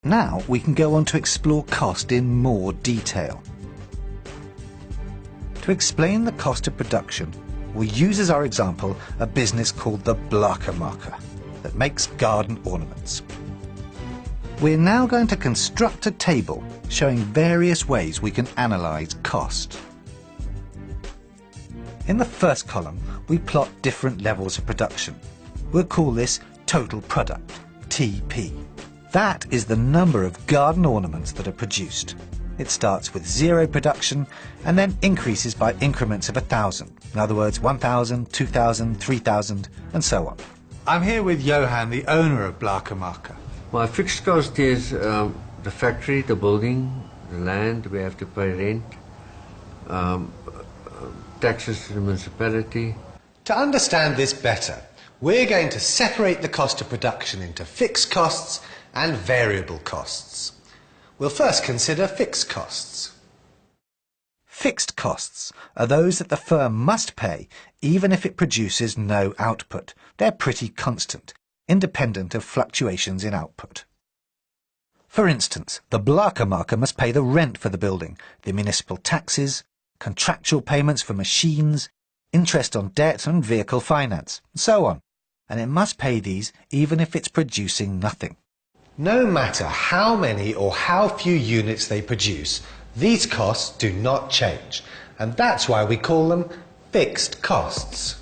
Now we can go on to explore cost in more detail. To explain the cost of production, we'll use as our example a business called the Blakermaker that makes garden ornaments. We're now going to construct a table showing various ways we can analyse cost. In the first column, we plot different levels of production. We'll call this total product, TP. That is the number of garden ornaments that are produced. It starts with 0 production and then increases by increments of 1,000. In other words, 1,000, 2,000, 3,000 and so on. I'm here with Johan, the owner of Blakermaker. My fixed cost is the factory, the building, the land, we have to pay rent, taxes to the municipality. To understand this better, we're going to separate the cost of production into fixed costs and variable costs. We'll first consider fixed costs. Fixed costs are those that the firm must pay even if it produces no output. They're pretty constant, independent of fluctuations in output. For instance, the Blakermaker must pay the rent for the building, the municipal taxes, contractual payments for machines, interest on debt and vehicle finance, and so on. And it must pay these even if it's producing nothing. No matter how many or how few units they produce, these costs do not change, and that's why we call them fixed costs.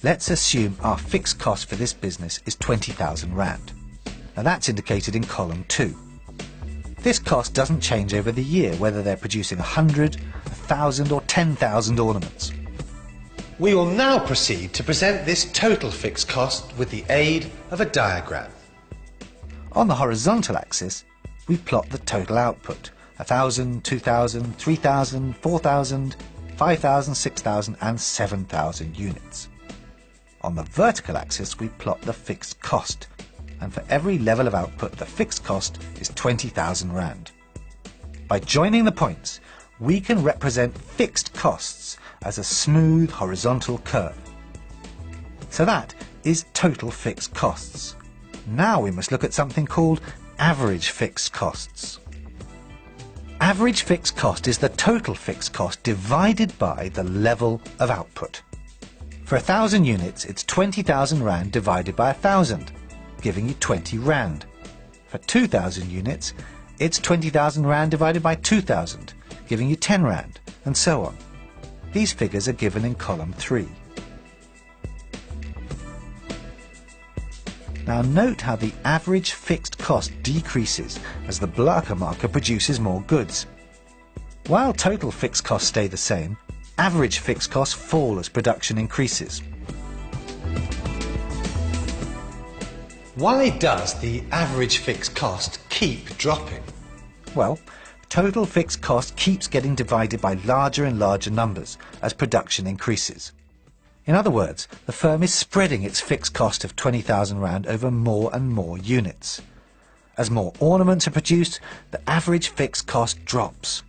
Let's assume our fixed cost for this business is 20,000 Rand. Now that's indicated in column 2. This cost doesn't change over the year, whether they're producing 100, 1,000 or 10,000 ornaments. We will now proceed to present this total fixed cost with the aid of a diagram. On the horizontal axis, we plot the total output, 1,000, 2,000, 3,000, 4,000, 5,000, 6,000 and 7,000 units. On the vertical axis, we plot the fixed cost, and for every level of output, the fixed cost is 20,000 Rand. By joining the points, we can represent fixed costs as a smooth horizontal curve. So that is total fixed costs. Now we must look at something called average fixed costs. Average fixed cost is the total fixed cost divided by the level of output. For 1,000 units, it's 20,000 Rand divided by 1,000, giving you 20 Rand. For 2,000 units, it's 20,000 Rand divided by 2,000, giving you 10 Rand, and so on. These figures are given in column 3. Now note how the average fixed cost decreases as the Blakermaker produces more goods. While total fixed costs stay the same, average fixed costs fall as production increases. Why does the average fixed cost keep dropping? Well, total fixed cost keeps getting divided by larger and larger numbers as production increases. In other words, the firm is spreading its fixed cost of 20,000 Rand over more and more units. As more ornaments are produced, the average fixed cost drops.